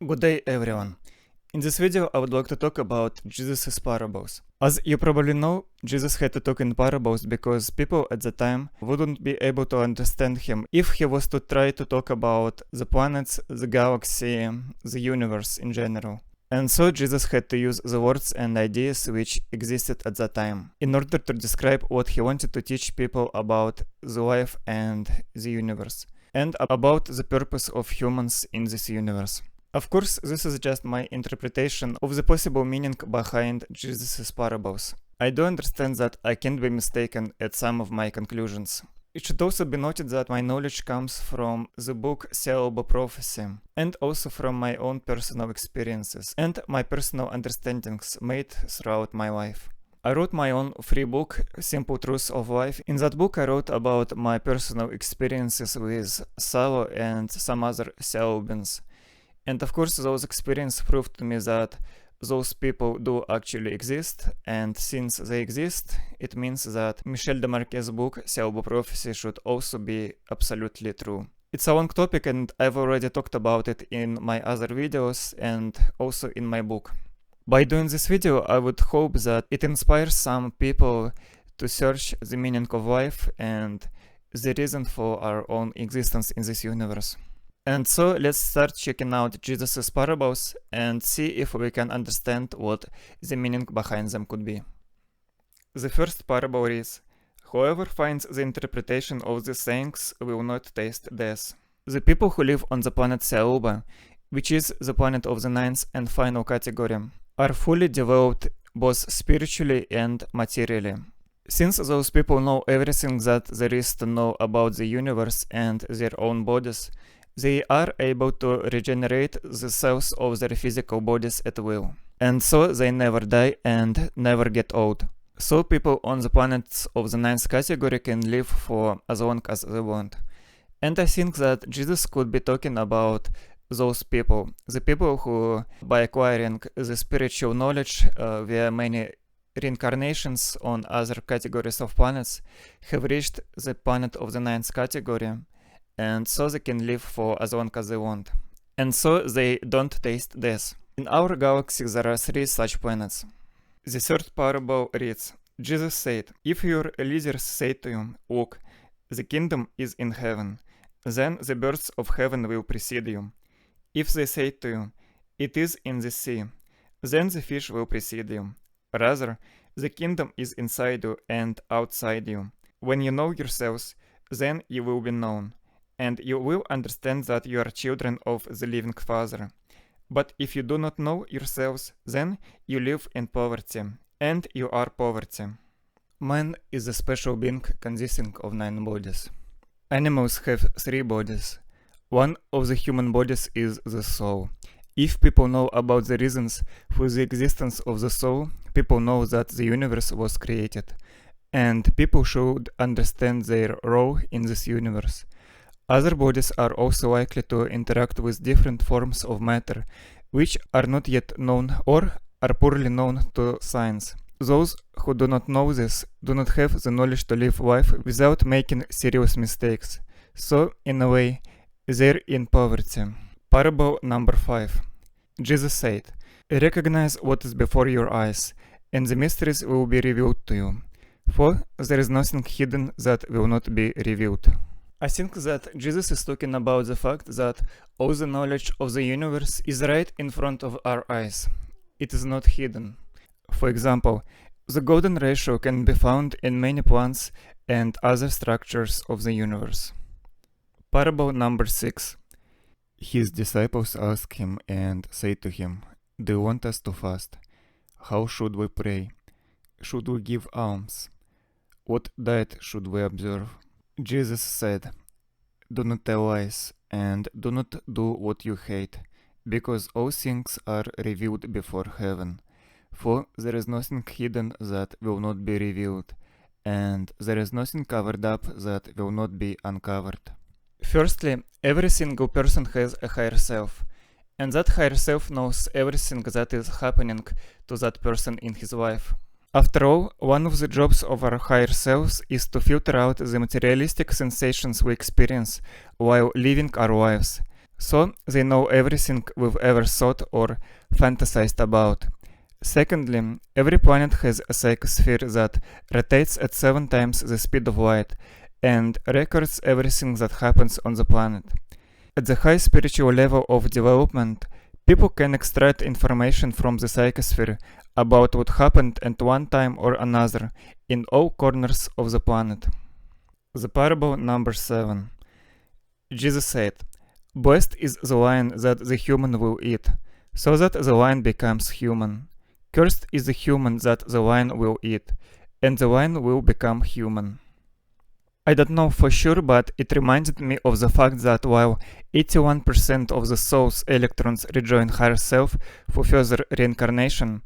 Good day everyone. In this video I would like to talk about Jesus' parables. As you probably know, Jesus had to talk in parables because people at the time wouldn't be able to understand him if he was to try to talk about the planets, the galaxy, the universe in general. And so Jesus had to use the words and ideas which existed at that time in order to describe what he wanted to teach people about the life and the universe, and about the purpose of humans in this universe. Of course, this is just my interpretation of the possible meaning behind Jesus' parables. I do understand that I can be mistaken at some of my conclusions. It should also be noted that my knowledge comes from the book Thiaoouba Prophecy, and also from my own personal experiences and my personal understandings made throughout my life. I wrote my own free book, Simple Truths of Life. In that book I wrote about my personal experiences with Salo and some other Thiaoubans. And of course those experiences proved to me that those people do actually exist, and since they exist, it means that Michel Desmarquet's book Thiaoouba Prophecy should also be absolutely true. It's a long topic and I've already talked about it in my other videos and also in my book. By doing this video I would hope that it inspires some people to search the meaning of life and the reason for our own existence in this universe. And so let's start checking out Jesus' parables and see if we can understand what the meaning behind them could be. The first parable reads, "Whoever finds the interpretation of these sayings will not taste death." The people who live on the planet Thiaoouba, which is the planet of the ninth and final category, are fully developed both spiritually and materially. Since those people know everything that there is to know about the universe and their own bodies, they are able to regenerate the cells of their physical bodies at will. And so they never die and never get old. So people on the planets of the ninth category can live for as long as they want. And I think that Jesus could be talking about those people, the people who, by acquiring the spiritual knowledge via many reincarnations on other categories of planets, have reached the planet of the ninth category, and so they can live for as long as they want. And so they don't taste death. In our galaxy there are 3 such planets. The third parable reads, Jesus said, "If your leaders say to you, 'Look, the kingdom is in heaven,' then the birds of heaven will precede you. If they say to you, 'It is in the sea,' then the fish will precede you. Rather, the kingdom is inside you and outside you. When you know yourselves, then you will be known, and you will understand that you are children of the living Father. But if you do not know yourselves, then you live in poverty, and you are poverty." Man is a special being consisting of 9 bodies. Animals have 3 bodies. One of the human bodies is the soul. If people know about the reasons for the existence of the soul, people know that the universe was created, and people should understand their role in this universe. Other bodies are also likely to interact with different forms of matter, which are not yet known or are poorly known to science. Those who do not know this do not have the knowledge to live life without making serious mistakes. So, in a way, they're in poverty. Parable number 5. Jesus said, "Recognize what is before your eyes, and the mysteries will be revealed to you. For there is nothing hidden that will not be revealed." I think that Jesus is talking about the fact that all the knowledge of the universe is right in front of our eyes. It is not hidden. For example, the golden ratio can be found in many plants and other structures of the universe. Parable number 6. His disciples asked him and said to him, "Do you want us to fast? How should we pray? Should we give alms? What diet should we observe?" Jesus said, "Do not tell lies, and do not do what you hate, because all things are revealed before heaven. For there is nothing hidden that will not be revealed, and there is nothing covered up that will not be uncovered." Firstly, every single person has a higher self, and that higher self knows everything that is happening to that person in his life. After all, one of the jobs of our higher selves is to filter out the materialistic sensations we experience while living our lives. So they know everything we've ever thought or fantasized about. Secondly, every planet has a psychosphere that rotates at 7 times the speed of light and records everything that happens on the planet. At the high spiritual level of development, people can extract information from the psychosphere about what happened at one time or another in all corners of the planet. The parable number 7. Jesus said, "Blessed is the lion that the human will eat, so that the lion becomes human. Cursed is the human that the lion will eat, and the lion will become human." I don't know for sure, but it reminded me of the fact that while 81% of the soul's electrons rejoin higher self for further reincarnation,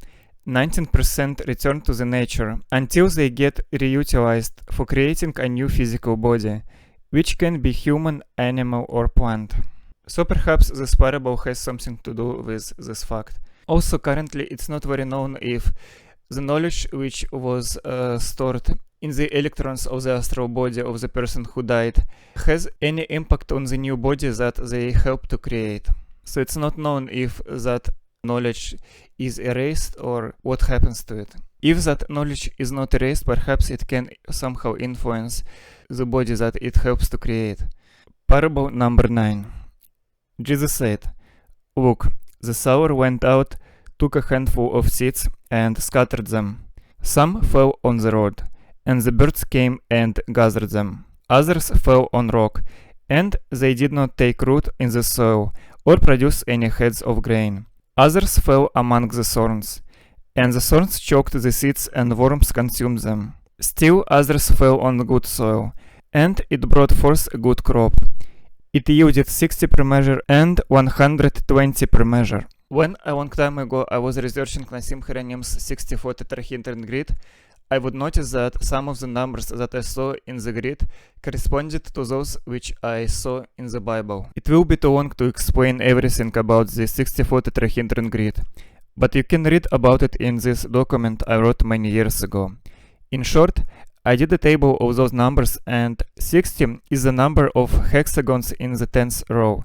19% return to the nature until they get reutilized for creating a new physical body, which can be human, animal, or plant. So perhaps this parable has something to do with this fact. Also, currently it's not very known if the knowledge which was stored in the electrons of the astral body of the person who died has any impact on the new body that they help to create. So it's not known if that knowledge is erased or what happens to it. If that knowledge is not erased, perhaps it can somehow influence the body that it helps to create. Parable number 9. Jesus said, "Look, the sower went out, took a handful of seeds, and scattered them. Some fell on the road, and the birds came and gathered them. Others fell on rock, and they did not take root in the soil, or produce any heads of grain. Others fell among the thorns, and the thorns choked the seeds, and worms consumed them. Still others fell on good soil, and it brought forth a good crop. It yielded 60 per measure and 120 per measure." When a long time ago I was researching Nassim Harameyn's 64 tetrahedron grid, I would notice that some of the numbers that I saw in the grid corresponded to those which I saw in the Bible. It will be too long to explain everything about the 64 tetrahedron grid, but you can read about it in this document I wrote many years ago. In short, I did a table of those numbers, and 60 is the number of hexagons in the 10th row,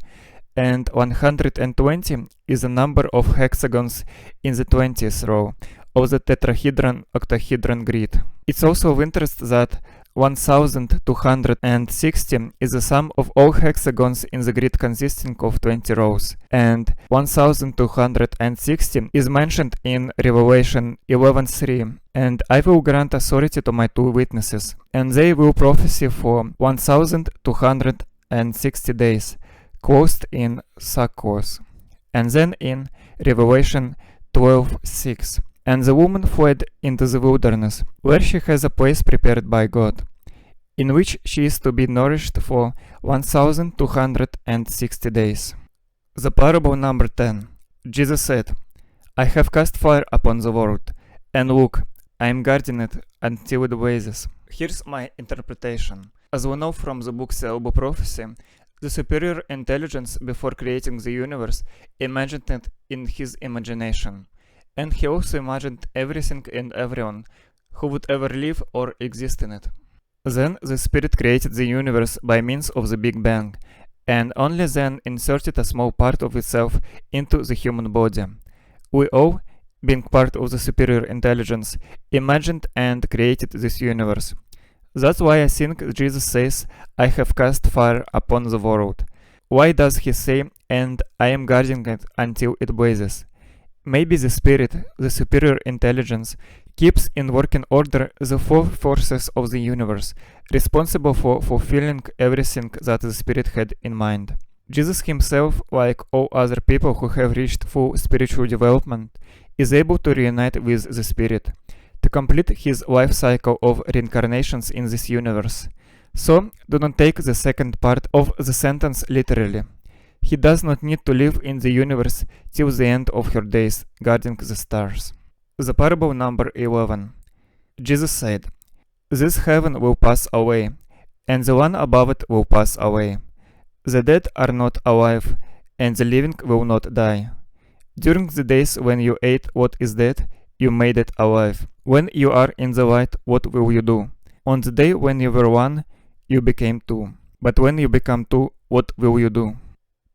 and 120 is the number of hexagons in the 20th row of the tetrahedron-octahedron grid. It's also of interest that 1260 is the sum of all hexagons in the grid consisting of 20 rows, and 1260 is mentioned in Revelation 11:3, "And I will grant authority to my 2 witnesses, and they will prophesy for 1260 days, clothed in sackcloth." And then in Revelation 12:6, "And the woman fled into the wilderness, where she has a place prepared by God, in which she is to be nourished for 1260 days." The parable number 10. Jesus said, "I have cast fire upon the world, and look, I am guarding it until it blazes." Here's my interpretation. As we know from the book Thiaoouba Prophecy, the superior intelligence before creating the universe imagined it in his imagination. And he also imagined everything and everyone who would ever live or exist in it. Then the Spirit created the universe by means of the Big Bang, and only then inserted a small part of itself into the human body. We all, being part of the superior intelligence, imagined and created this universe. That's why I think Jesus says, "I have cast fire upon the world." Why does he say, "And I am guarding it until it blazes"? Maybe the Spirit, the superior intelligence, keeps in working order the 4 forces of the universe, responsible for fulfilling everything that the Spirit had in mind. Jesus himself, like all other people who have reached full spiritual development, is able to reunite with the Spirit, to complete his life cycle of reincarnations in this universe. So, do not take the second part of the sentence literally. He does not need to live in the universe till the end of her days, guarding the stars. The parable number 11. Jesus said, "This heaven will pass away, and the one above it will pass away. The dead are not alive, and the living will not die. During the days when you ate what is dead, you made it alive. When you are in the light, what will you do? On the day when you were one, you became two. But when you become two, what will you do?"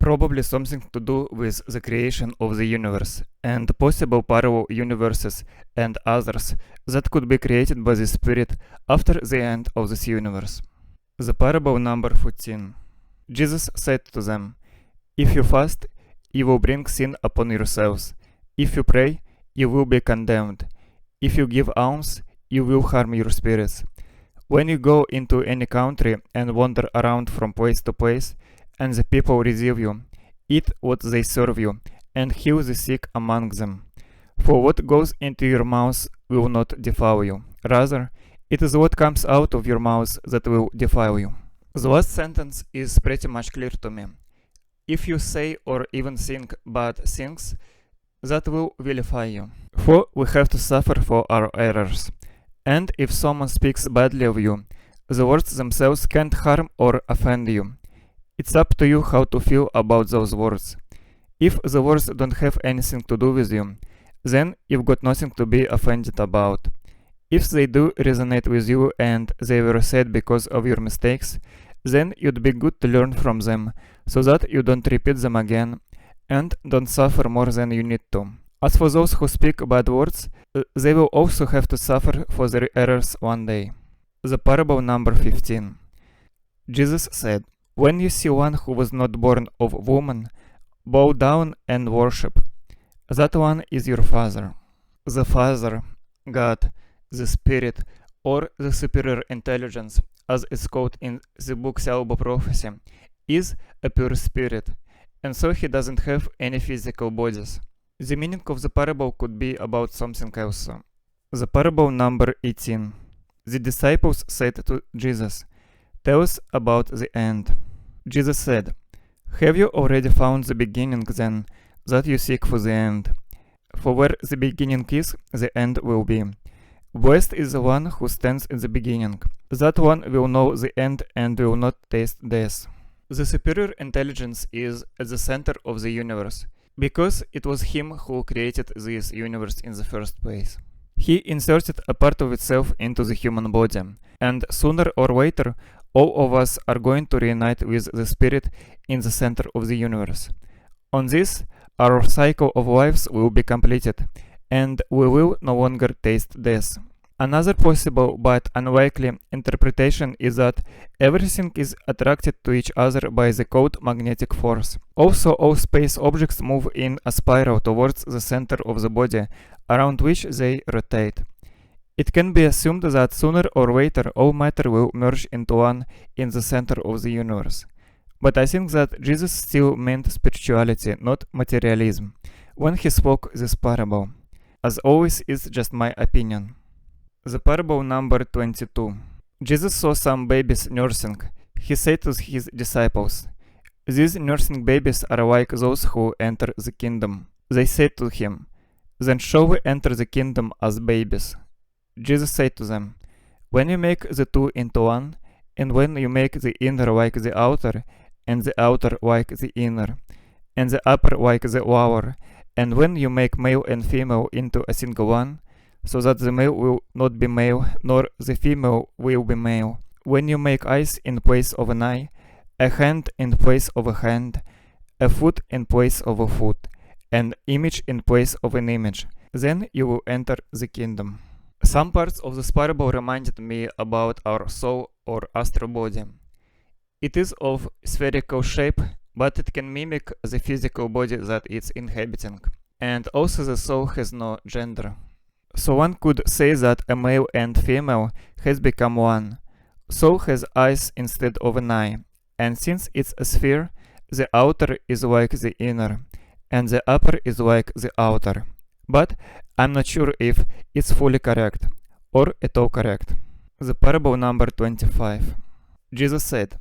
probably something to do with the creation of the universe and possible parallel universes and others that could be created by the Spirit after the end of this universe. The parable number 14. Jesus said to them, "If you fast, you will bring sin upon yourselves. If you pray, you will be condemned. If you give alms, you will harm your spirits. When you go into any country and wander around from place to place, and the people receive you, eat what they serve you, and heal the sick among them. For what goes into your mouth will not defile you. Rather, it is what comes out of your mouth that will defile you." The last sentence is pretty much clear to me. If you say or even think bad things, that will vilify you. For we have to suffer for our errors. And if someone speaks badly of you, the words themselves can't harm or offend you. It's up to you how to feel about those words. If the words don't have anything to do with you, then you've got nothing to be offended about. If they do resonate with you and they were said because of your mistakes, then you'd be good to learn from them, so that you don't repeat them again and don't suffer more than you need to. As for those who speak bad words, they will also have to suffer for their errors one day. The parable number 15. Jesus said, "When you see one who was not born of woman, bow down and worship. That one is your Father." The Father, God, the Spirit, or the superior intelligence, as is called in the book Thiaoouba Prophecy, is a pure spirit, and so he doesn't have any physical bodies. The meaning of the parable could be about something else. The parable number 18. The disciples said to Jesus, "Tell us about the end." Jesus said, "Have you already found the beginning then, that you seek for the end? For where the beginning is, the end will be. Blessed is the one who stands in the beginning. That one will know the end and will not taste death." The superior intelligence is at the center of the universe, because it was him who created this universe in the first place. He inserted a part of itself into the human body, and sooner or later, all of us are going to reunite with the Spirit in the center of the universe. On this, our cycle of lives will be completed, and we will no longer taste death. Another possible but unlikely interpretation is that everything is attracted to each other by the cold magnetic force. Also, all space objects move in a spiral towards the center of the body, around which they rotate. It can be assumed that sooner or later all matter will merge into one in the center of the universe. But I think that Jesus still meant spirituality, not materialism, when he spoke this parable. As always, it's just my opinion. The parable number 22. Jesus saw some babies nursing. He said to his disciples, "These nursing babies are like those who enter the kingdom." They said to him, "Then shall we enter the kingdom as babies?" Jesus said to them, "When you make the two into one, and when you make the inner like the outer, and the outer like the inner, and the upper like the lower, and when you make male and female into a single one, so that the male will not be male, nor the female will be male. When you make eyes in place of an eye, a hand in place of a hand, a foot in place of a foot, an image in place of an image, then you will enter the kingdom." Some parts of this parable reminded me about our soul or astral body. It is of spherical shape, but it can mimic the physical body that it's inhabiting. And also the soul has no gender. So one could say that a male and female has become one. Soul has eyes instead of an eye, and since it's a sphere, the outer is like the inner, and the upper is like the outer. But I'm not sure if it's fully correct, or at all correct. The parable number 25. Jesus said,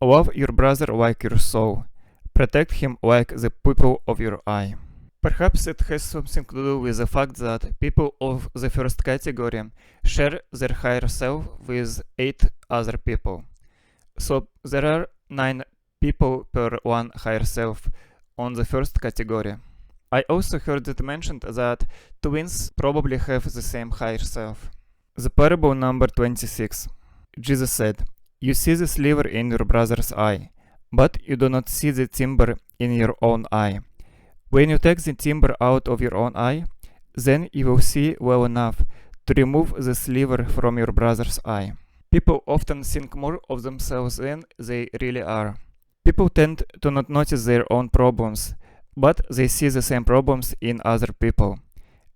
"Love your brother like your soul. Protect him like the pupil of your eye." Perhaps it has something to do with the fact that people of the first category share their higher self with 8 other people. So there are 9 people per one higher self on the first category. I also heard it mentioned that twins probably have the same higher self. The parable number 26. Jesus said, "You see the sliver in your brother's eye, but you do not see the timber in your own eye. When you take the timber out of your own eye, then you will see well enough to remove the sliver from your brother's eye. People often think more of themselves than they really are. People tend to not notice their own problems, but they see the same problems in other people.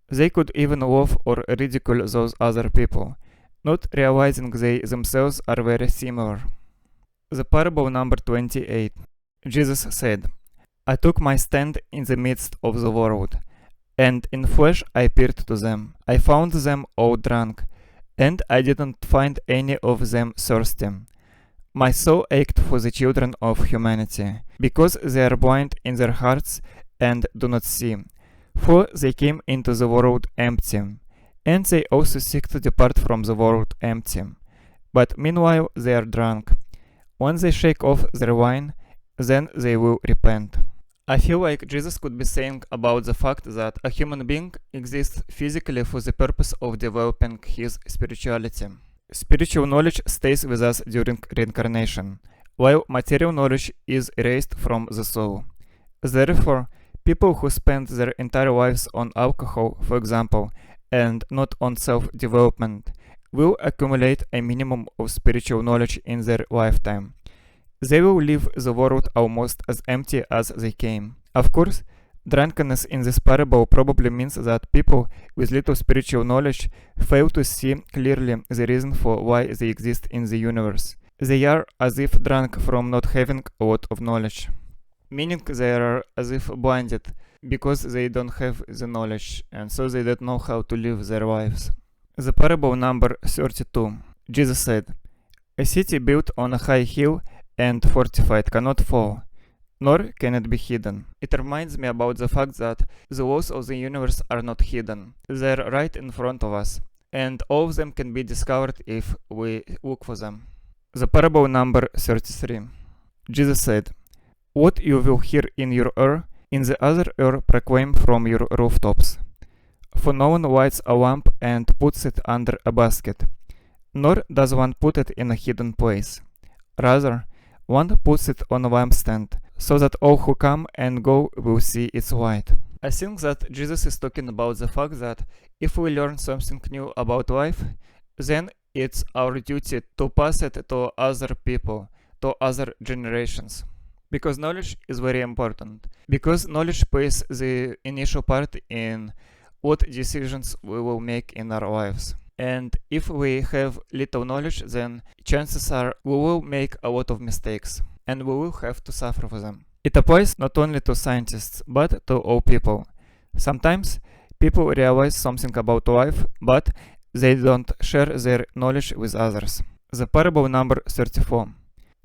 They could even laugh or ridicule those other people, not realizing they themselves are very similar. The parable number 28. Jesus said, I took my stand in the midst of the world, and in flesh I appeared to them. I found them all drunk, and I didn't find any of them thirsty. My soul ached for the children of humanity, because they are blind in their hearts and do not see. For they came into the world empty, and they also seek to depart from the world empty. But meanwhile they are drunk. When they shake off their wine, then they will repent. I feel like Jesus could be saying about the fact that a human being exists physically for the purpose of developing his spirituality. Spiritual knowledge stays with us during reincarnation, while material knowledge is erased from the soul. Therefore, people who spend their entire lives on alcohol, for example, and not on self-development, will accumulate a minimum of spiritual knowledge in their lifetime. They will leave the world almost as empty as they came. Of course, drunkenness in this parable probably means that people with little spiritual knowledge fail to see clearly the reason for why they exist in the universe. They are as if drunk from not having a lot of knowledge, meaning they are as if blinded because they don't have the knowledge and so they don't know how to live their lives. The parable number 32. Jesus said, a city built on a high hill and fortified cannot fall, nor can it be hidden. It reminds me about the fact that the laws of the universe are not hidden. They're right in front of us, and all of them can be discovered if we look for them. The parable number 33. Jesus said, what you will hear in your ear, in the other ear proclaim from your rooftops. For no one lights a lamp and puts it under a basket, nor does one put it in a hidden place. Rather, one puts it on a lampstand, so that all who come and go will see its light. I think that Jesus is talking about the fact that if we learn something new about life, then it's our duty to pass it to other people, to other generations. Because knowledge is very important. Because knowledge plays the initial part in what decisions we will make in our lives. And if we have little knowledge, then chances are we will make a lot of mistakes and we will have to suffer for them. It applies not only to scientists, but to all people. Sometimes people realize something about life, but they don't share their knowledge with others. The parable number 34.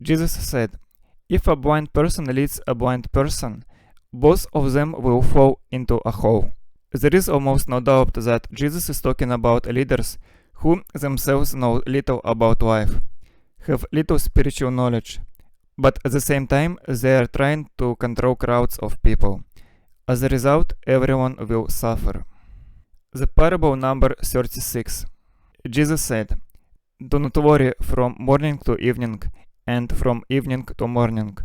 Jesus said, if a blind person leads a blind person, both of them will fall into a hole. There is almost no doubt that Jesus is talking about leaders who themselves know little about life, have little spiritual knowledge, but at the same time they are trying to control crowds of people. As a result, everyone will suffer. The parable number 36. Jesus said, do not worry from morning to evening and from evening to morning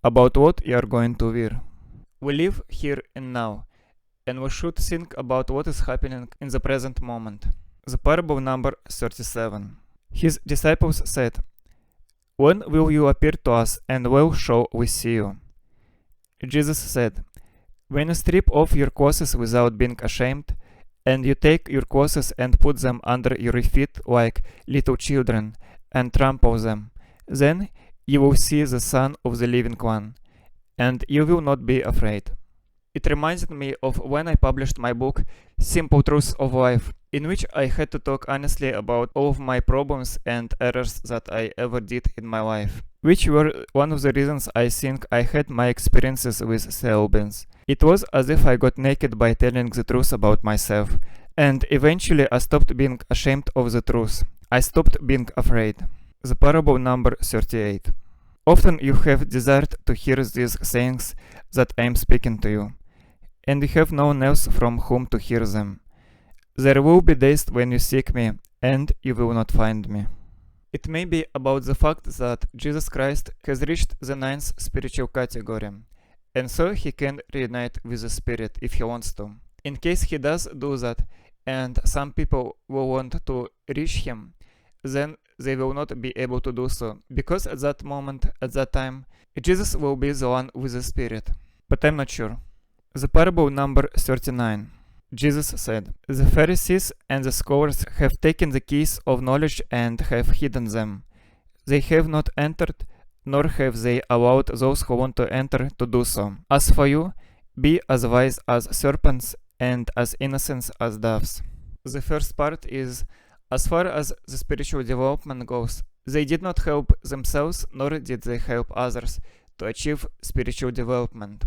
about what you are going to wear. We live here and now, and we should think about what is happening in the present moment. The parable number 37. His disciples said, when will you appear to us, and when shall we see you? Jesus said, when you strip off your clothes without being ashamed, and you take your clothes and put them under your feet like little children, and trample them, then you will see the Son of the Living One, and you will not be afraid. It reminded me of when I published my book, Simple Truths of Life, in which I had to talk honestly about all of my problems and errors that I ever did in my life, which were one of the reasons I think I had my experiences with Thiaoubans. It was as if I got naked by telling the truth about myself, and eventually I stopped being ashamed of the truth. I stopped being afraid. The parable number 38. Often you have desired to hear these sayings that I am speaking to you, and you have no one else from whom to hear them. There will be days when you seek me, and you will not find me. It may be about the fact that Jesus Christ has reached the ninth spiritual category, and so he can reunite with the Spirit if he wants to. In case he does do that, and some people will want to reach him, then they will not be able to do so, because at that moment, at that time, Jesus will be the one with the Spirit. But I'm not sure. The parable number 39. Jesus said, "The Pharisees and the scholars have taken the keys of knowledge and have hidden them. They have not entered, nor have they allowed those who want to enter to do so. As for you, be as wise as serpents and as innocent as doves." The first part is, as far as the spiritual development goes, they did not help themselves, nor did they help others to achieve spiritual development.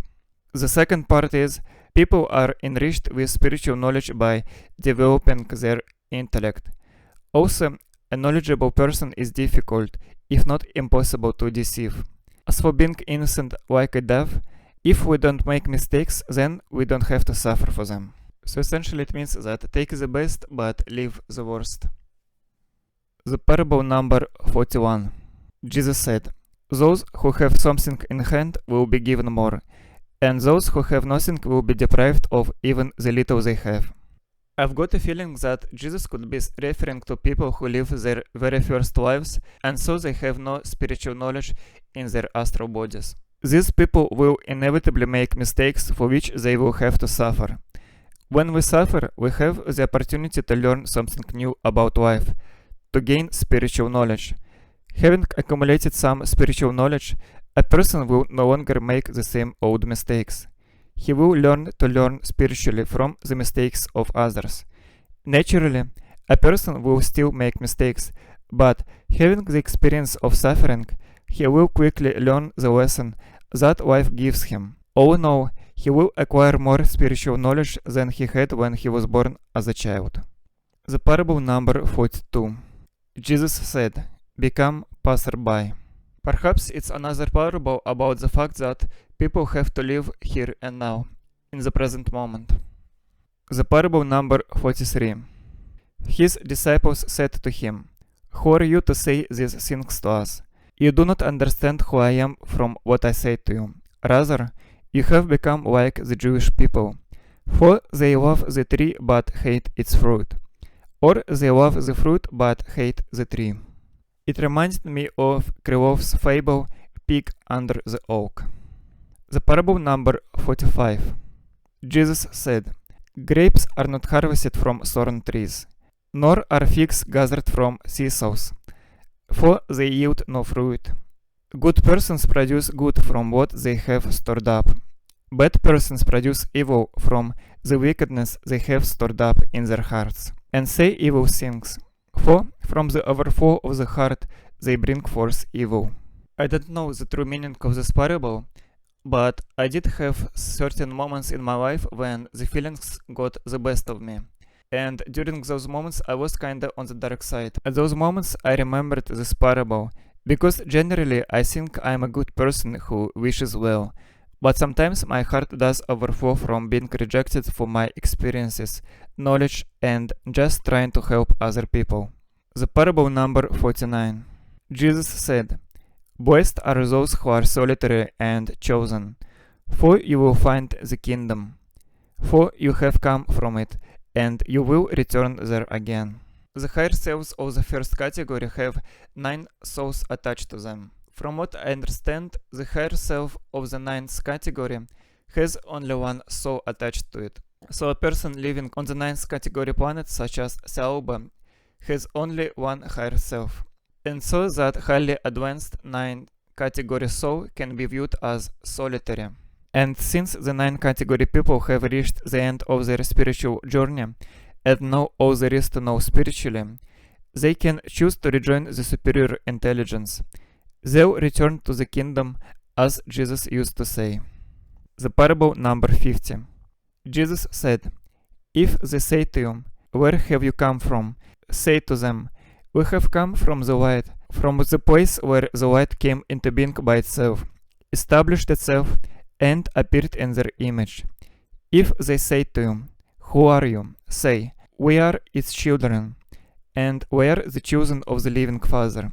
The second part is, people are enriched with spiritual knowledge by developing their intellect. Also, a knowledgeable person is difficult, if not impossible, to deceive. As for being innocent like a dove, if we don't make mistakes, then we don't have to suffer for them. So essentially it means that take the best, but leave the worst. The parable number 41. Jesus said, "Those who have something in hand will be given more, and those who have nothing will be deprived of even the little they have." I've got a feeling that Jesus could be referring to people who live their very first lives, and so they have no spiritual knowledge in their astral bodies. These people will inevitably make mistakes for which they will have to suffer. When we suffer, we have the opportunity to learn something new about life, to gain spiritual knowledge. Having accumulated some spiritual knowledge, a person will no longer make the same old mistakes. He will learn to learn spiritually from the mistakes of others. Naturally, a person will still make mistakes, but having the experience of suffering, he will quickly learn the lesson that life gives him. All in all, he will acquire more spiritual knowledge than he had when he was born as a child. The parable number 42. Jesus said, "Become passerby." Perhaps it's another parable about the fact that people have to live here and now, in the present moment. The parable number 43. His disciples said to him, "Who are you to say these things to us? You do not understand who I am from what I say to you. Rather, you have become like the Jewish people, for they love the tree but hate its fruit, or they love the fruit but hate the tree." It reminded me of Krylov's fable, Pig Under the Oak. The parable number 45. Jesus said, "Grapes are not harvested from thorn trees, nor are figs gathered from thistles, for they yield no fruit. Good persons produce good from what they have stored up. Bad persons produce evil from the wickedness they have stored up in their hearts, and say evil things. For from the overflow of the heart they bring forth evil." I don't know the true meaning of this parable, but I did have certain moments in my life when the feelings got the best of me. And during those moments I was kinda on the dark side. At those moments I remembered this parable, because generally I think I'm a good person who wishes well, but sometimes my heart does overflow from being rejected for my experiences, knowledge, and just trying to help other people. The parable number 49. Jesus said, "Blessed are those who are solitary and chosen, for you will find the kingdom. For you have come from it, and you will return there again." The higher selves of the first category have 9 souls attached to them. From what I understand, the higher self of the 9th category has only 1 soul attached to it. So a person living on the 9th category planet, such as Thiaoouba, has only 1 higher self. And so that highly advanced 9th category soul can be viewed as solitary. And since the 9th category people have reached the end of their spiritual journey and know all there is to know spiritually, they can choose to rejoin the superior intelligence. They'll return to the kingdom, as Jesus used to say. The parable number 50. Jesus said, "If they say to you, 'Where have you come from?' say to them, 'We have come from the light, from the place where the light came into being by itself, established itself, and appeared in their image.' If they say to you, 'Who are you?' say, 'We are its children, and we are the chosen of the living Father.'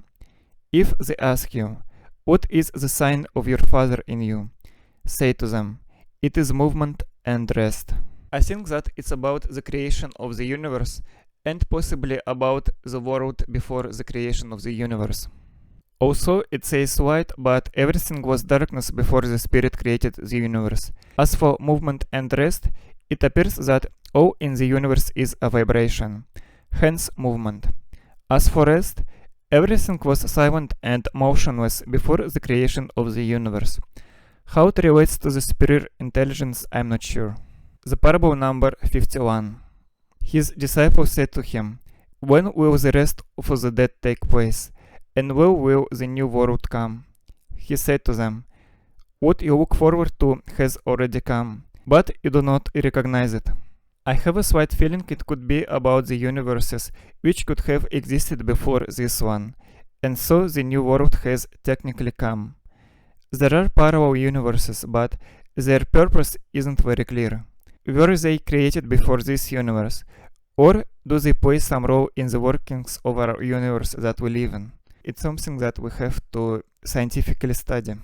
If they ask you, what is the sign of your Father in you? Say to them, it is movement and rest. I think that it's about the creation of the universe and possibly about the world before the creation of the universe. Also, it says light, but everything was darkness before the Spirit created the universe. As for movement and rest, it appears that all in the universe is a vibration, hence movement. As for rest, everything was silent and motionless before the creation of the universe. How it relates to the superior intelligence, I'm not sure. The parable number 51. His disciples said to him, when will the rest of the dead take place? And when will the new world come? He said to them, what you look forward to has already come, but you do not recognize it. I have a slight feeling it could be about the universes which could have existed before this one, and so the new world has technically come. There are parallel universes, but their purpose isn't very clear. Were they created before this universe, or do they play some role in the workings of our universe that we live in? It's something that we have to scientifically study.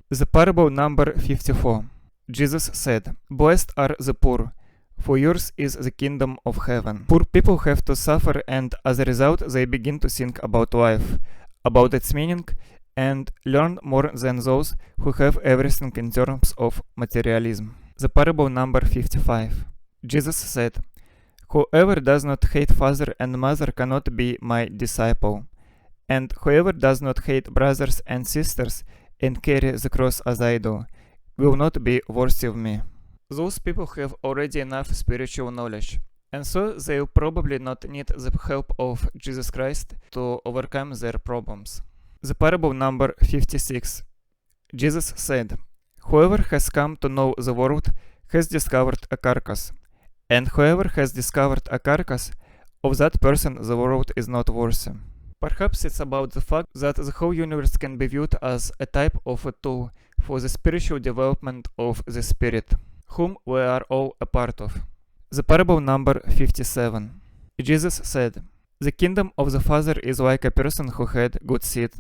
The parable number 54. Jesus said, blessed are the poor, for yours is the kingdom of heaven. Poor people have to suffer, and as a result they begin to think about life, about its meaning, and learn more than those who have everything in terms of materialism. The parable number 55. Jesus said, whoever does not hate father and mother cannot be my disciple, and whoever does not hate brothers and sisters and carry the cross as I do, will not be worthy of me. Those people have already enough spiritual knowledge, and so they will probably not need the help of Jesus Christ to overcome their problems. The parable number 56. Jesus said, whoever has come to know the world has discovered a carcass, and whoever has discovered a carcass, of that person the world is not worthy. Perhaps it's about the fact that the whole universe can be viewed as a type of a tool for the spiritual development of the Spirit, whom we are all a part of. The parable number 57. Jesus said, the kingdom of the Father is like a person who had good seed.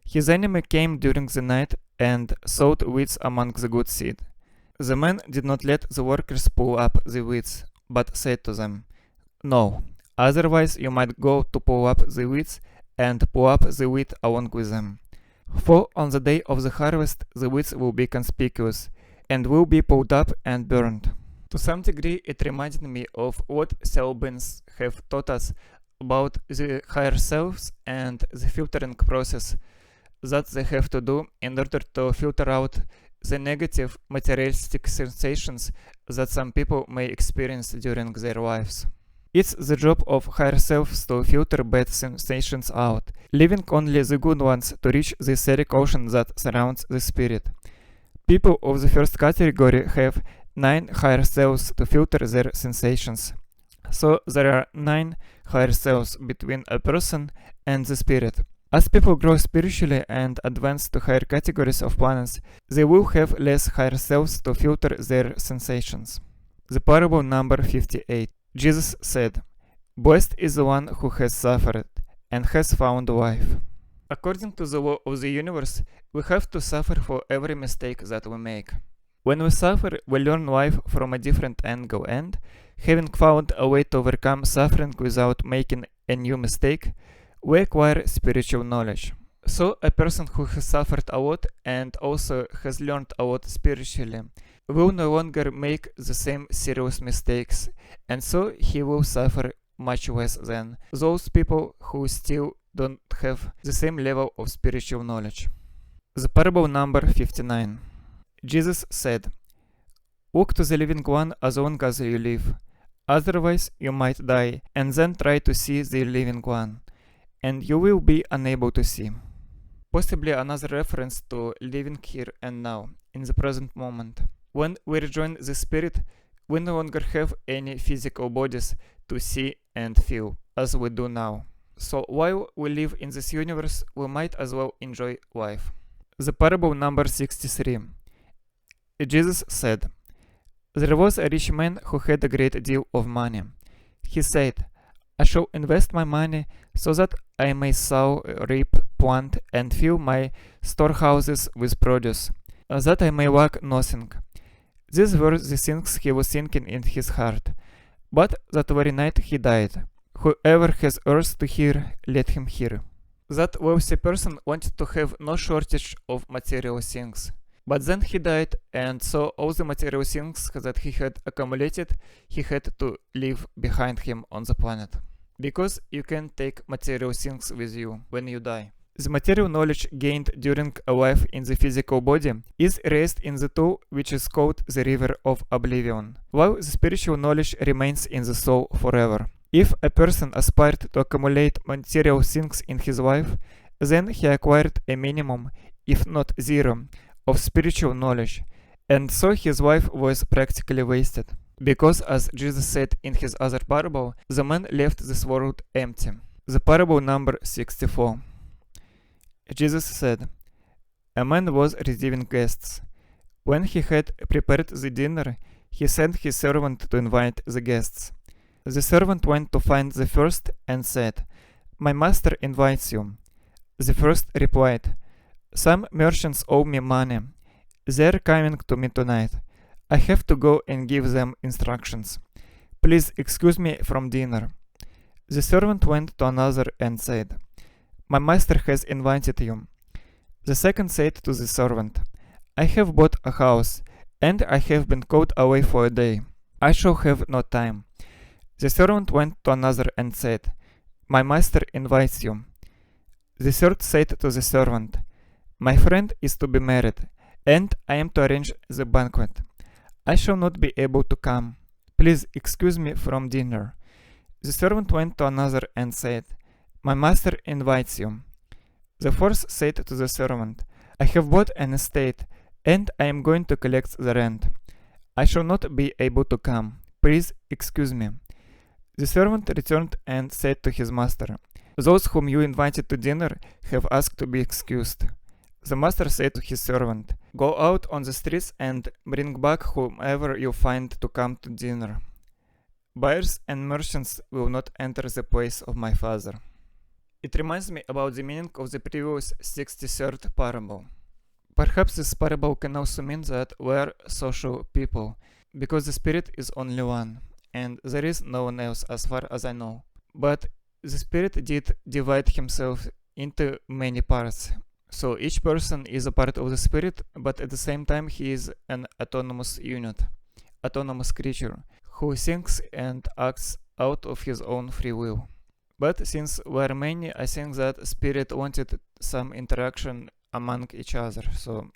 His enemy came during the night and sowed weeds among the good seed. The man did not let the workers pull up the weeds, but said to them, no, otherwise you might go to pull up the weeds and pull up the wheat along with them. For on the day of the harvest the weeds will be conspicuous, and will be pulled up and burned. To some degree it reminded me of what Thiaoubans have taught us about the higher selves and the filtering process that they have to do in order to filter out the negative materialistic sensations that some people may experience during their lives. It's the job of higher selves to filter bad sensations out, leaving only the good ones to reach the etheric ocean that surrounds the spirit. People of the first category have 9 higher selves to filter their sensations. So there are 9 higher selves between a person and the spirit. As people grow spiritually and advance to higher categories of planets, they will have less higher selves to filter their sensations. The parable number 58. Jesus said, blessed is the one who has suffered and has found life. According to the law of the universe, we have to suffer for every mistake that we make. When we suffer, we learn life from a different angle and, having found a way to overcome suffering without making a new mistake, we acquire spiritual knowledge. So a person who has suffered a lot and also has learned a lot spiritually will no longer make the same serious mistakes, and so he will suffer much less than those people who still don't have the same level of spiritual knowledge. The parable number 59. Jesus said, look to the living one as long as you live, otherwise you might die, and then try to see the living one, and you will be unable to see. Possibly another reference to living here and now, in the present moment. When we rejoin the spirit, we no longer have any physical bodies to see and feel, as we do now. So while we live in this universe, we might as well enjoy life. The parable number 63. Jesus said, there was a rich man who had a great deal of money. He said, I shall invest my money so that I may sow, reap, plant, and fill my storehouses with produce, that I may lack nothing. These were the things he was thinking in his heart. But that very night he died. Whoever has ears to hear, let him hear. That wealthy person wanted to have no shortage of material things. But then he died, and so all the material things that he had accumulated, he had to leave behind him on the planet. Because you can't take material things with you when you die. The material knowledge gained during a life in the physical body is erased in the tool which is called the river of oblivion, while the spiritual knowledge remains in the soul forever. If a person aspired to accumulate material things in his life, then he acquired a minimum, if not zero, of spiritual knowledge, and so his life was practically wasted. Because, as Jesus said in his other parable, the man left this world empty. The parable number 64. Jesus said, a man was receiving guests. When he had prepared the dinner, he sent his servant to invite the guests. The servant went to find the first and said, my master invites you. The first replied, some merchants owe me money. They are coming to me tonight. I have to go and give them instructions. Please excuse me from dinner. The servant went to another and said, my master has invited you. The second said to the servant, I have bought a house, and I have been called away for a day. I shall have no time. The servant went to another and said, my master invites you. The third said to the servant, my friend is to be married, and I am to arrange the banquet. I shall not be able to come. Please excuse me from dinner. The servant went to another and said, my master invites you. The fourth said to the servant, I have bought an estate, and I am going to collect the rent. I shall not be able to come. Please excuse me. The servant returned and said to his master, those whom you invited to dinner have asked to be excused. The master said to his servant, go out on the streets and bring back whomever you find to come to dinner. Buyers and merchants will not enter the place of my father. It reminds me about the meaning of the previous 63rd parable. Perhaps this parable can also mean that we are social people, because the spirit is only one, and there is no one else as far as I know. But the spirit did divide himself into many parts. So each person is a part of the spirit, but at the same time he is an autonomous unit, autonomous creature, who thinks and acts out of his own free will. But since we are many, I think that spirit wanted some interaction among each other. So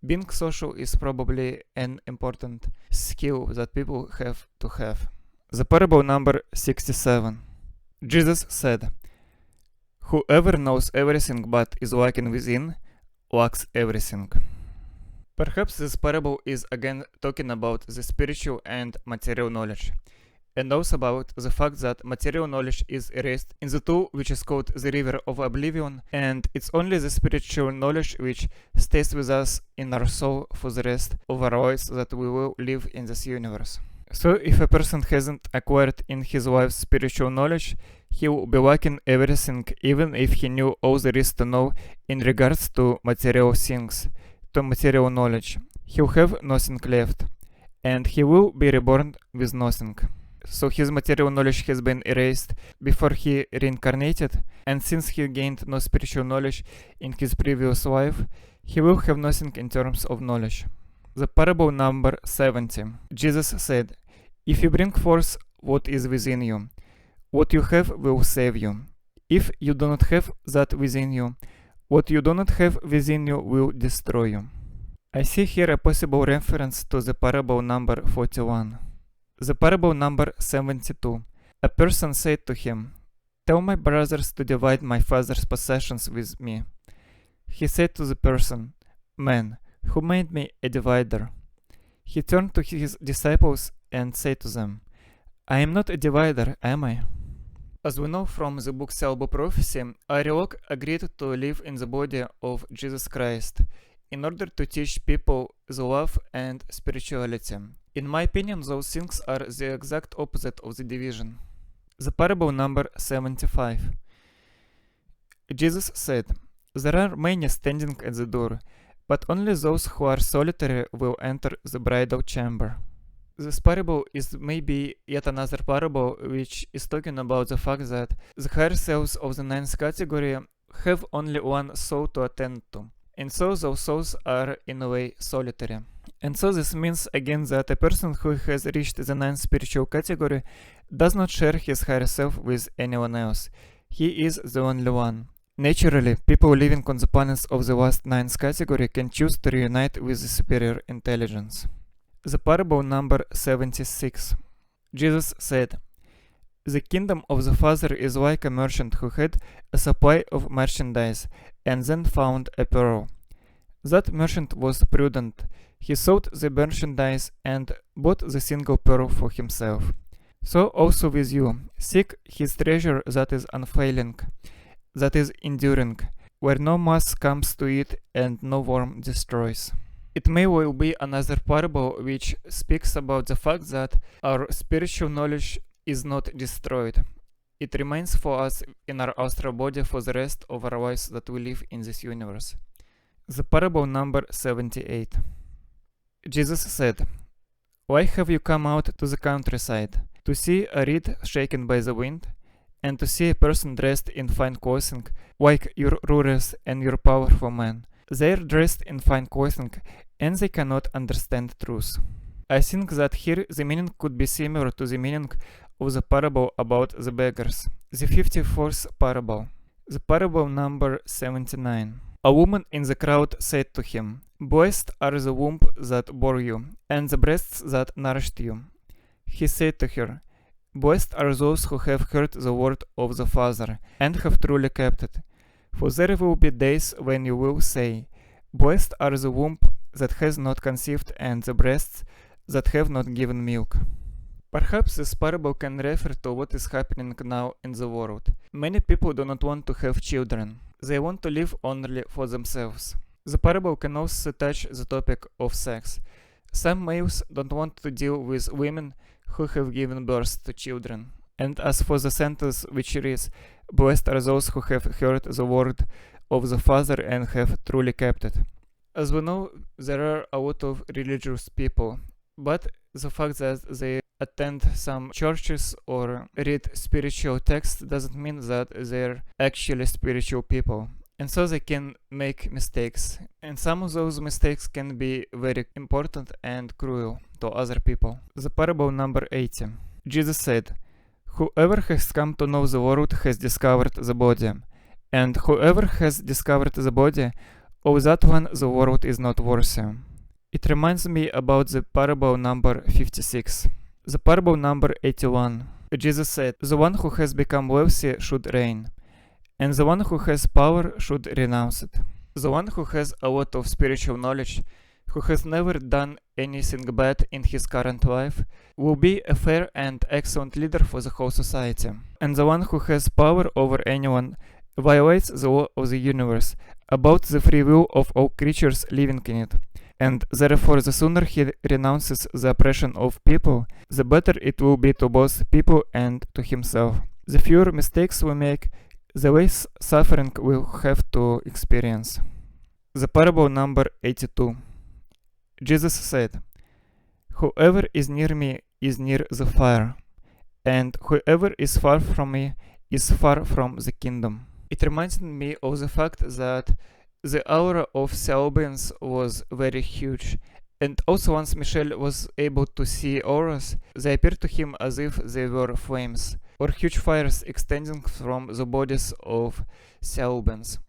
being social is probably an important skill that people have to have. The parable number 67. Jesus said, whoever knows everything but is lacking within, lacks everything. Perhaps this parable is again talking about the spiritual and material knowledge, and also about the fact that material knowledge is erased in the tool which is called the river of oblivion, and it's only the spiritual knowledge which stays with us in our soul for the rest of our lives that we will live in this universe. So if a person hasn't acquired in his life spiritual knowledge, he will be lacking everything, even if he knew all there is to know in regards to material things, to material knowledge. He'll have nothing left, and he will be reborn with nothing. So his material knowledge has been erased before he reincarnated, and since he gained no spiritual knowledge in his previous life, he will have nothing in terms of knowledge. The parable number 70. Jesus said, if you bring forth what is within you, what you have will save you. If you do not have that within you, what you do not have within you will destroy you. I see here a possible reference to the parable number 41. The parable number 72. A person said to him, tell my brothers to divide my father's possessions with me. He said to the person, man, who made me a divider? He turned to his disciples and said to them, I am not a divider, am I? As we know from the book Thiaoouba Prophecy, Ariok agreed to live in the body of Jesus Christ in order to teach people the love and spirituality. In my opinion, those things are the exact opposite of the division. The parable number 75. Jesus said, "There are many standing at the door, but only those who are solitary will enter the bridal chamber." This parable is maybe yet another parable which is talking about the fact that the higher selves of the ninth category have only one soul to attend to, and so those souls are in a way solitary. And so this means again that a person who has reached the ninth spiritual category does not share his higher self with anyone else. He is the only one. Naturally, people living on the planets of the last ninth category can choose to reunite with the superior intelligence. The parable number 76. Jesus said, "The kingdom of the Father is like a merchant who had a supply of merchandise and then found a pearl. That merchant was prudent. He sold the merchandise and bought the single pearl for himself. So also with you, seek his treasure that is unfailing, that is enduring, where no moth comes to it and no worm destroys." It may well be another parable which speaks about the fact that our spiritual knowledge is not destroyed. It remains for us in our astral body for the rest of our lives that we live in this universe. The parable number 78. Jesus said, "Why have you come out to the countryside? To see a reed shaken by the wind, and to see a person dressed in fine clothing, like your rulers and your powerful men. They are dressed in fine clothing, and they cannot understand truth." I think that here the meaning could be similar to the meaning of the parable about the beggars. The 54th parable. The parable number 79. A woman in the crowd said to him, "Blessed are the womb that bore you, and the breasts that nourished you." He said to her, "Blessed are those who have heard the word of the Father, and have truly kept it. For there will be days when you will say, 'Blessed are the womb that has not conceived, and the breasts that have not given milk.'" Perhaps this parable can refer to what is happening now in the world. Many people do not want to have children. They want to live only for themselves. The parable can also touch the topic of sex. Some males don't want to deal with women who have given birth to children. And as for the sentence which reads, "Blessed are those who have heard the word of the Father and have truly kept it." As we know, there are a lot of religious people, but the fact that they attend some churches or read spiritual texts doesn't mean that they're actually spiritual people. And so they can make mistakes. And some of those mistakes can be very important and cruel to other people. The parable number 80. Jesus said, "Whoever has come to know the world has discovered the body. And whoever has discovered the body, of that one the world is not worthy." It reminds me about the parable number 56. The parable number 81. Jesus said, "The one who has become wealthy should reign, and the one who has power should renounce it." The one who has a lot of spiritual knowledge, who has never done anything bad in his current life, will be a fair and excellent leader for the whole society. And the one who has power over anyone violates the law of the universe about the free will of all creatures living in it. And therefore the sooner he renounces the oppression of people, the better it will be to both people and to himself. The fewer mistakes we make, the less suffering we'll have to experience. The parable number 82. Jesus said, "Whoever is near me is near the fire, and whoever is far from me is far from the kingdom." It reminds me of the fact that the aura of Thiaoubans was very huge, and also once Michel was able to see auras, they appeared to him as if they were flames, or huge fires extending from the bodies of Thiaoubans.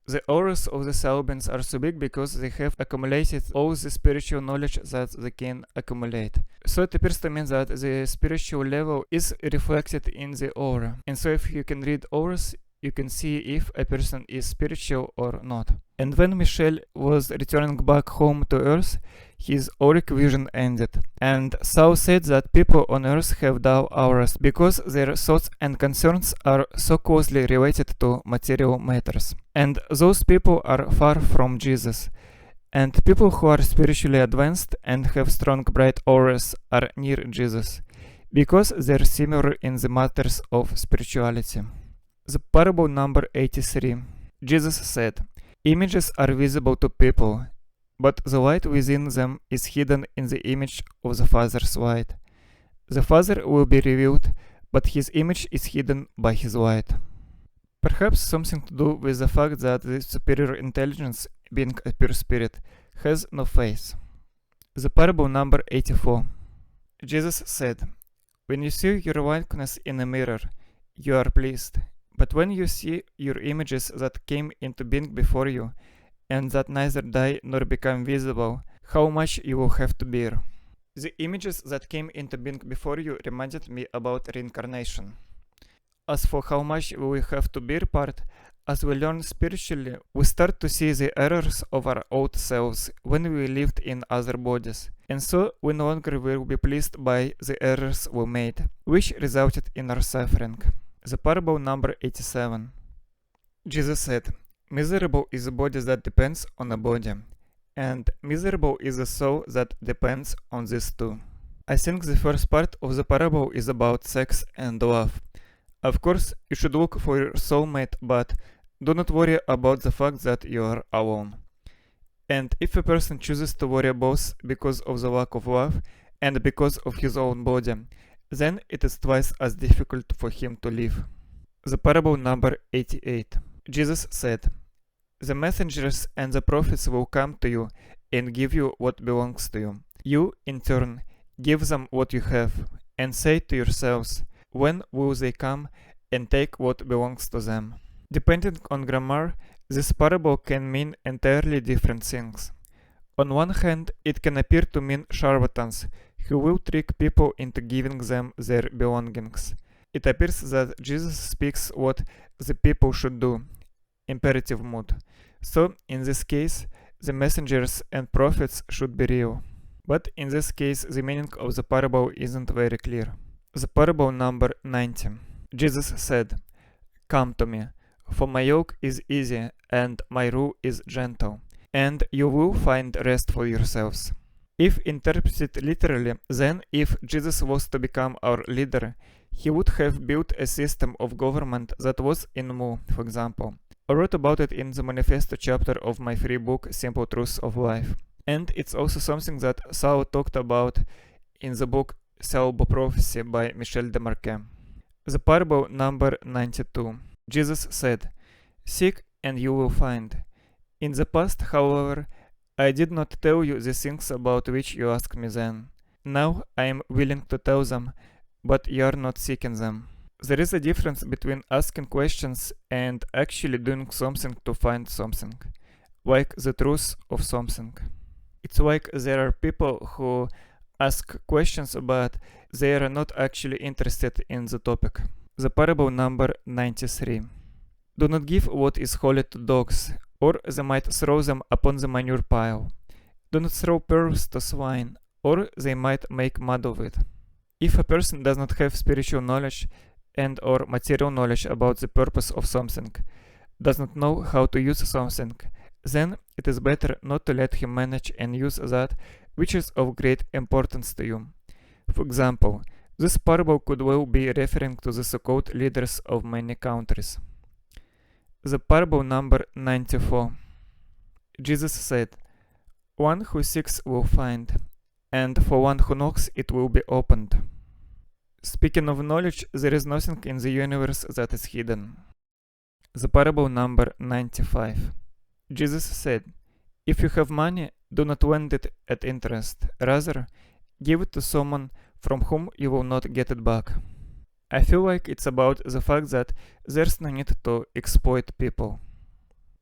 The auras of the Thiaoubans are so big because they have accumulated all the spiritual knowledge that they can accumulate. So it appears to me that the spiritual level is reflected in the aura. And so if you can read auras, you can see if a person is spiritual or not. And when Michel was returning back home to Earth, his auric vision ended. And Sao said that people on Earth have dull auras because their thoughts and concerns are so closely related to material matters. And those people are far from Jesus. And people who are spiritually advanced and have strong bright auras are near Jesus, because they're similar in the matters of spirituality. The parable number 83. Jesus said, "Images are visible to people, but the light within them is hidden in the image of the Father's light. The Father will be revealed, but his image is hidden by his light." Perhaps something to do with the fact that the superior intelligence, being a pure spirit, has no face. The parable number 84. Jesus said, "When you see your likeness in a mirror, you are pleased. But when you see your images that came into being before you, and that neither die nor become visible, how much you will have to bear." The images that came into being before you reminded me about reincarnation. As for how much we will have to bear part, as we learn spiritually, we start to see the errors of our old selves when we lived in other bodies, and so we no longer will be pleased by the errors we made, which resulted in our suffering. The parable number 87. Jesus said, "Miserable is a body that depends on a body, and miserable is a soul that depends on these two." I think the first part of the parable is about sex and love. Of course, you should look for your soulmate, but do not worry about the fact that you are alone. And if a person chooses to worry both because of the lack of love and because of his own body, then it is twice as difficult for him to live. The parable number 88. Jesus said, "The messengers and the prophets will come to you and give you what belongs to you. You, in turn, give them what you have, and say to yourselves, when will they come and take what belongs to them?" Depending on grammar, this parable can mean entirely different things. On one hand, it can appear to mean charlatans who will trick people into giving them their belongings. It appears that Jesus speaks what the people should do, imperative mood. So, in this case, the messengers and prophets should be real. But in this case, the meaning of the parable isn't very clear. The parable number 90. Jesus said, "Come to me, for my yoke is easy and my rule is gentle, and you will find rest for yourselves." If interpreted literally, then if Jesus was to become our leader, he would have built a system of government that was in Mu, for example. I wrote about it in the manifesto chapter of my free book, Simple Truths of Life. And it's also something that Sao talked about in the book Thiaoouba Prophecy by Michel Desmarquet. The parable number 92. Jesus said, "Seek and you will find." In the past, however, I did not tell you the things about which you asked me then. Now I am willing to tell them, but you are not seeking them. There is a difference between asking questions and actually doing something to find something, like the truth of something. It's like there are people who ask questions, but they are not actually interested in the topic. The parable number 93. Do not give what is holy to dogs, or they might throw them upon the manure pile. Do not throw pearls to swine, or they might make mud of it. If a person does not have spiritual knowledge and or material knowledge about the purpose of something, does not know how to use something, then it is better not to let him manage and use that which is of great importance to you. For example, this parable could well be referring to the so-called leaders of many countries. The parable number 94. Jesus said, "One who seeks will find, and for one who knocks it will be opened." Speaking of knowledge, there is nothing in the universe that is hidden. The parable number 95. Jesus said, "If you have money, do not lend it at interest. Rather, give it to someone from whom you will not get it back." I feel like it's about the fact that there's no need to exploit people.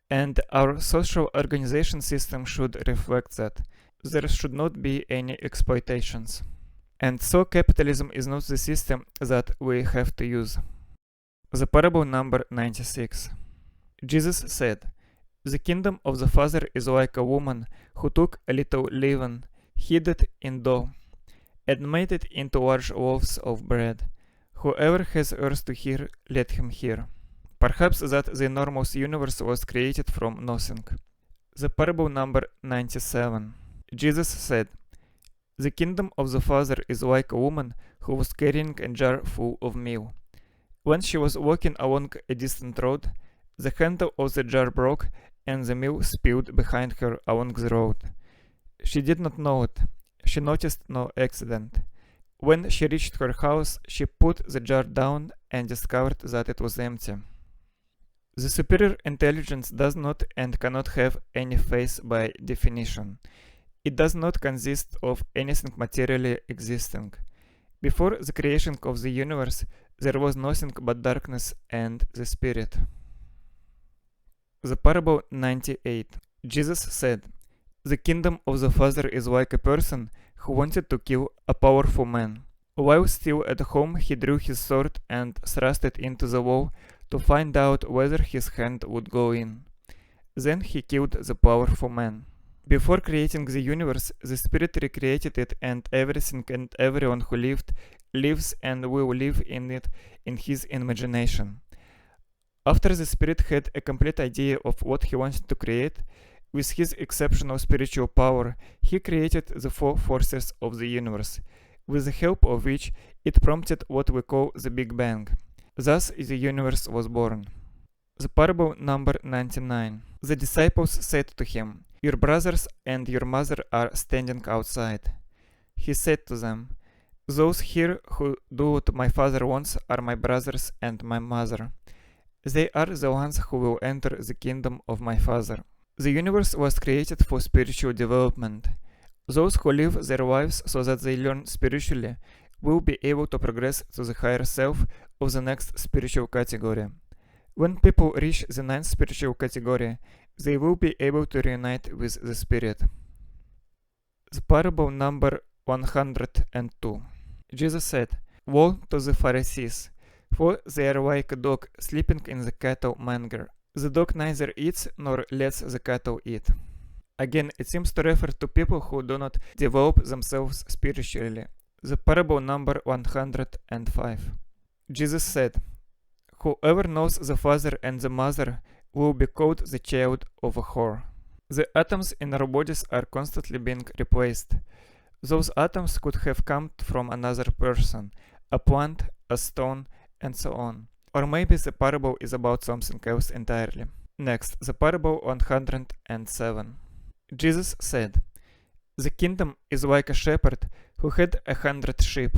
And our social organization system should reflect that. There should not be any exploitations. And so capitalism is not the system that we have to use. The parable number 96. Jesus said, "The kingdom of the Father is like a woman who took a little leaven, hid it in dough, and made it into large loaves of bread. Whoever has ears to hear, let him hear." Perhaps that the enormous universe was created from nothing. The parable number 97. Jesus said, The kingdom of the Father is like a woman who was carrying a jar full of meal. When she was walking along a distant road, the handle of the jar broke and the meal spilled behind her along the road. She did not know it. She noticed no accident. When she reached her house, she put the jar down and discovered that it was empty. The superior intelligence does not and cannot have any face by definition. It does not consist of anything materially existing. Before the creation of the universe, there was nothing but darkness and the spirit. The parable 98. Jesus said, "The kingdom of the Father is like a person who wanted to kill a powerful man. While still at home, he drew his sword and thrust it into the wall to find out whether his hand would go in. Then he killed the powerful man." Before creating the universe, the Spirit recreated it, and everything and everyone who lived, lives, and will live in it in his imagination. After the Spirit had a complete idea of what he wanted to create, with his exceptional spiritual power, he created the four forces of the universe, with the help of which it prompted what we call the Big Bang. Thus, the universe was born. The parable number 99. The disciples said to him, "Your brothers and your mother are standing outside." He said to them, "Those here who do what my Father wants are my brothers and my mother. They are the ones who will enter the kingdom of my Father." The universe was created for spiritual development. Those who live their lives so that they learn spiritually will be able to progress to the higher self of the next spiritual category. When people reach the ninth spiritual category, they will be able to reunite with the Spirit. The parable number 102. Jesus said, "Woe to the Pharisees, for they are like a dog sleeping in the cattle manger. The dog neither eats nor lets the cattle eat." Again, it seems to refer to people who do not develop themselves spiritually. The parable number 105. Jesus said, "Whoever knows the father and the mother will be called the child of a whore." The atoms in our bodies are constantly being replaced. Those atoms could have come from another person, a plant, a stone, and so on. Or maybe the parable is about something else entirely. Next, the parable 107. Jesus said, "The kingdom is like a shepherd who had 100 sheep.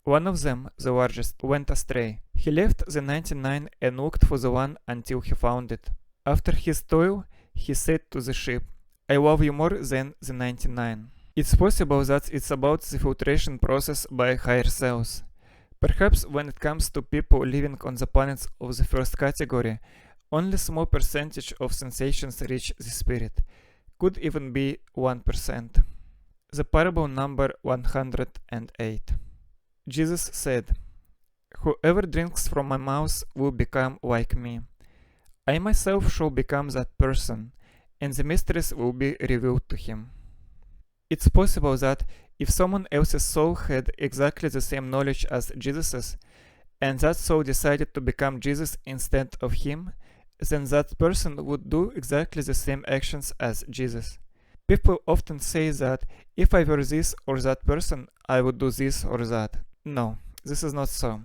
One of them, the largest, went astray. He left the 99 and looked for the one until he found it. After his toil, he said to the sheep, 'I love you more than the 99. It's possible that it's about the filtration process by higher selves. Perhaps when it comes to people living on the planets of the first category, only a small percentage of sensations reach the spirit, could even be 1%. The parable number 108. Jesus said, "Whoever drinks from my mouth will become like me. I myself shall become that person, and the mysteries will be revealed to him." It's possible that if someone else's soul had exactly the same knowledge as Jesus's, and that soul decided to become Jesus instead of him, then that person would do exactly the same actions as Jesus. People often say that if I were this or that person, I would do this or that. No, this is not so.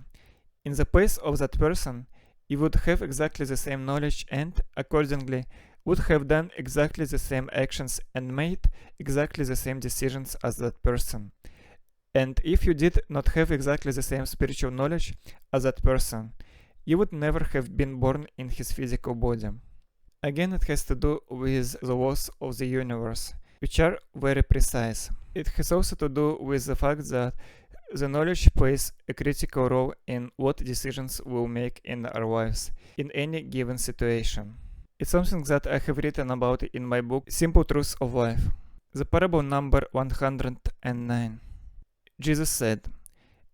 In the place of that person, you would have exactly the same knowledge and, accordingly, would have done exactly the same actions and made exactly the same decisions as that person. And if you did not have exactly the same spiritual knowledge as that person, you would never have been born in his physical body. Again, it has to do with the laws of the universe, which are very precise. It has also to do with the fact that the knowledge plays a critical role in what decisions we'll make in our lives in any given situation. It's something that I have written about in my book Simple Truths of Life. The parable number 109. Jesus said,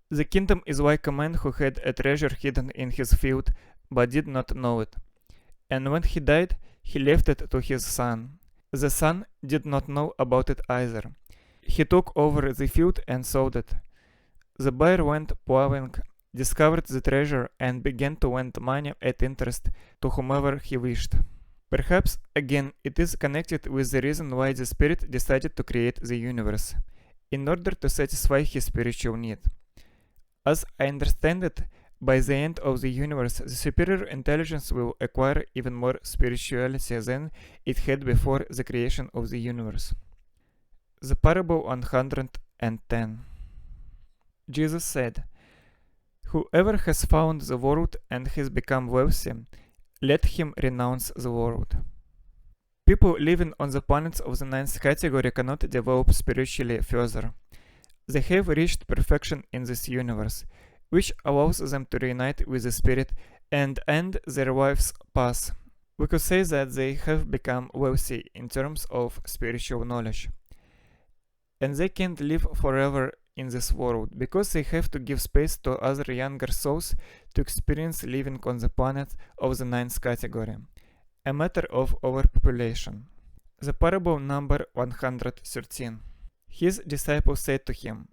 "The kingdom is like a man who had a treasure hidden in his field but did not know it. And when he died, he left it to his son. The son did not know about it either. He took over the field and sold it. The buyer went plowing, discovered the treasure, and began to lend money at interest to whomever he wished." Perhaps, again, it is connected with the reason why the Spirit decided to create the universe. in order to satisfy his spiritual need. As I understand it, by the end of the universe, the superior intelligence will acquire even more spirituality than it had before the creation of the universe. The Parable 110. Jesus said, "Whoever has found the world and has become wealthy, let him renounce the world." People living on the planets of the ninth category cannot develop spiritually further. They have reached perfection in this universe, which allows them to reunite with the spirit and end their life's path. We could say that they have become wealthy in terms of spiritual knowledge. And they can't live forever in this world, because they have to give space to other younger souls to experience living on the planet of the ninth category, a matter of overpopulation. The parable number 113. His disciples said to him,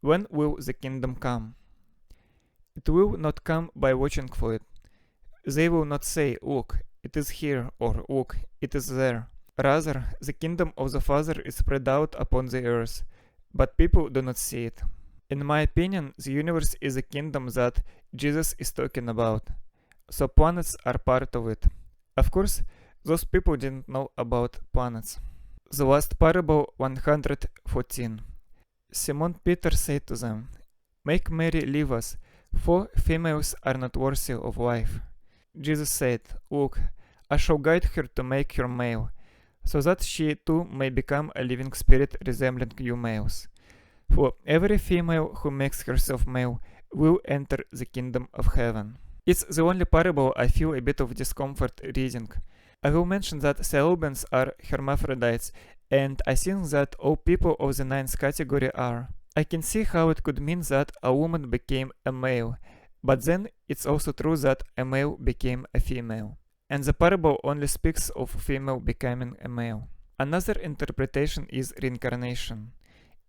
"When will the kingdom come?" It will not come by watching for it. They will not say, "Look, it is here," or "Look, it is there." Rather, the kingdom of the Father is spread out upon the earth, but people do not see it. In my opinion, the universe is a kingdom that Jesus is talking about, so planets are part of it. Of course, those people didn't know about planets. The last parable 114. Simon Peter said to them, "Make Mary leave us, for females are not worthy of life." Jesus said, "Look, I shall guide her to make her male, so that she too may become a living spirit resembling you males. For every female who makes herself male will enter the kingdom of heaven." It's the only parable I feel a bit of discomfort reading. I will mention that Theologians are hermaphrodites, and I think that all people of the ninth category are. I can see how it could mean that a woman became a male, but then it's also true that a male became a female. And the parable only speaks of female becoming a male. Another interpretation is reincarnation.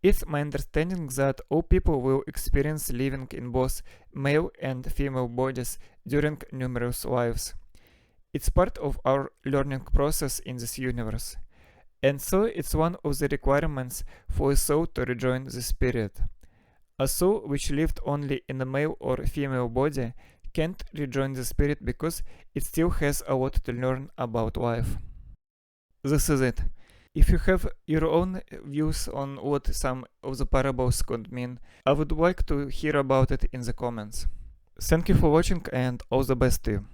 It's my understanding that all people will experience living in both male and female bodies during numerous lives. It's part of our learning process in this universe. And so it's one of the requirements for a soul to rejoin the spirit. A soul which lived only in a male or female body can't rejoin the spirit because it still has a lot to learn about life. This is it. If you have your own views on what some of the parables could mean, I would like to hear about it in the comments. Thank you for watching and all the best to you.